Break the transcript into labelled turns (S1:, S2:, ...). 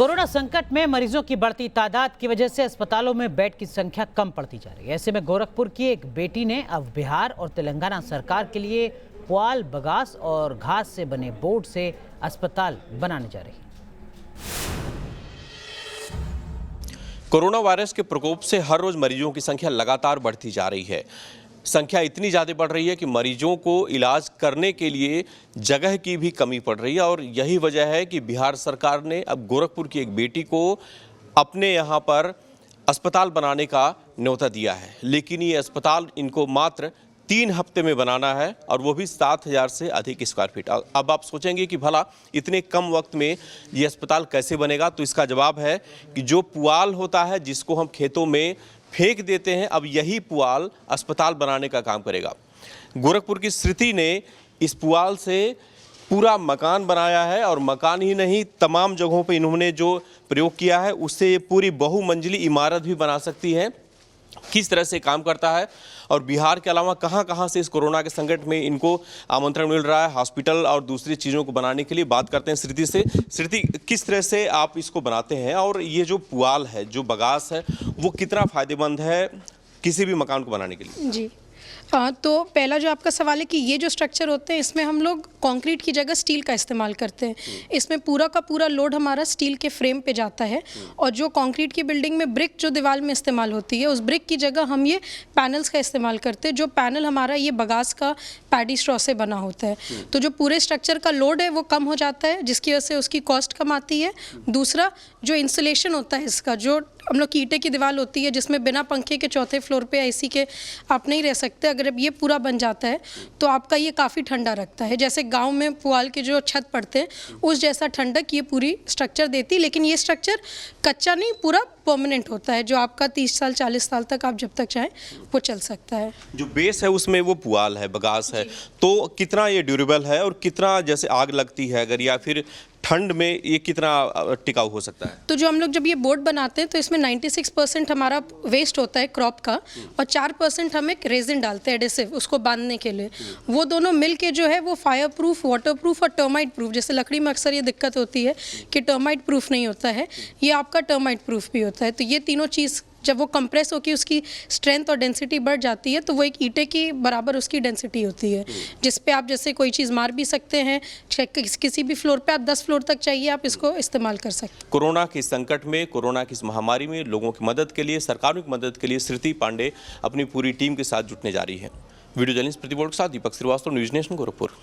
S1: Corona संकट में मरीजों की बढ़ती तादाद की वजह से अस्पतालों में बेड की संख्या कम पड़ती जा रही है। ऐसे में गोरखपुर की एक बेटी ने अब बिहार और तेलंगाना सरकार के लिए पुआल, बगास और घास से बने बोर्ड से अस्पताल बनाने जा रही है।
S2: कोरोना वायरस के प्रकोप से हर रोज मरीजों की संख्या लगातार बढ़ती जा रही है। संख्या इतनी ज़्यादा बढ़ रही है कि मरीजों को इलाज करने के लिए जगह की भी कमी पड़ रही है और यही वजह है कि बिहार सरकार ने अब गोरखपुर की एक बेटी को अपने यहाँ पर अस्पताल बनाने का न्योता दिया है। लेकिन ये अस्पताल इनको मात्र 3 हफ्ते में बनाना है और वो भी 7,000 से अधिक स्क्वायर फीट। अब आप सोचेंगे कि भला इतने कम वक्त में ये अस्पताल कैसे बनेगा, तो इसका जवाब है कि जो पुआल होता है जिसको हम खेतों में फेंक देते हैं, अब यही पुआल अस्पताल बनाने का काम करेगा। गोरखपुर की श्रुति ने इस पुआल से पूरा मकान बनाया है और मकान ही नहीं, तमाम जगहों पे इन्होंने जो प्रयोग किया है उससे ये पूरी बहुमंजिली इमारत भी बना सकती है। किस तरह से काम करता है और बिहार के अलावा कहां से इस कोरोना के संकट में इनको आमंत्रण मिल रहा है हॉस्पिटल और दूसरी चीज़ों को बनाने के लिए, बात करते हैं श्रुति से। श्रुति, किस तरह से आप इसको बनाते हैं और ये जो पुआल है, जो बगास है, वो कितना फायदेमंद है किसी भी मकान को बनाने के लिए?
S3: जी तो पहला जो आपका सवाल है कि ये जो स्ट्रक्चर होते हैं इसमें हम लोग कंक्रीट की जगह स्टील का इस्तेमाल करते हैं। इसमें पूरा का पूरा लोड हमारा स्टील के फ्रेम पे जाता है और जो कंक्रीट की बिल्डिंग में ब्रिक जो दीवार में इस्तेमाल होती है, उस ब्रिक की जगह हम ये पैनल्स का इस्तेमाल करते हैं। जो पैनल हमारा ये बगास का पैडी स्ट्रॉ से बना होता है, तो जो पूरे स्ट्रक्चर का लोड है वो कम हो जाता है, जिसकी वजह से उसकी कॉस्ट कम आती है। दूसरा, जो इंसुलेशन होता है इसका, जो हम लोग की ईंटे की दीवार होती है जिसमें बिना पंखे के 4थे फ्लोर पे एसी के आप नहीं रह सकते, अगर अब ये पूरा बन जाता है तो आपका ये काफ़ी ठंडा रखता है। जैसे गांव में पुआल के जो छत पड़ते हैं उस जैसा ठंडक ये पूरी स्ट्रक्चर देती है। लेकिन ये स्ट्रक्चर कच्चा नहीं, पूरा परमानेंट होता है, जो आपका 30 साल 40 साल तक आप जब तक चाहें वो चल सकता है।
S2: जो बेस है उसमें वो पुआल है, बगास है, तो कितना ये ड्यूरेबल है और कितना जैसे आग लगती है अगर, या फिर ठंड में ये कितना टिकाऊ हो सकता है? तो
S3: जो हम लोग जब ये बोर्ड बनाते हैं तो इसमें 96% हमारा वेस्ट होता है क्रॉप का और 4% हम एक रेजिन डालते हैं एडेसिव उसको बांधने के लिए। वो दोनों मिल के जो है वो फायर प्रूफ, वाटर प्रूफ और टर्माइट प्रूफ, जैसे लकड़ी में अक्सर ये दिक्कत होती है कि टर्माइट प्रूफ नहीं होता है, ये आपका टर्माइट प्रूफ भी होता है। तो ये तीनों चीज़ जब वो कंप्रेस होकर उसकी स्ट्रेंथ और डेंसिटी बढ़ जाती है तो वो एक ईंटे की बराबर उसकी डेंसिटी होती है, जिस पे आप जैसे कोई चीज़ मार भी सकते हैं। किसी भी फ्लोर पे आप 10 फ्लोर तक चाहिए आप इसको इस्तेमाल कर सकते हैं।
S2: कोरोना के संकट में, कोरोना की इस महामारी में लोगों की मदद के लिए, सरकारों की मदद के लिए श्रुति पांडे अपनी पूरी टीम के साथ जुटने जा रही है। वीडियो जर्नलिस्ट प्रतिबोध के साथ दीपक श्रीवास्तव, न्यूज़ नेशन, गोरखपुर।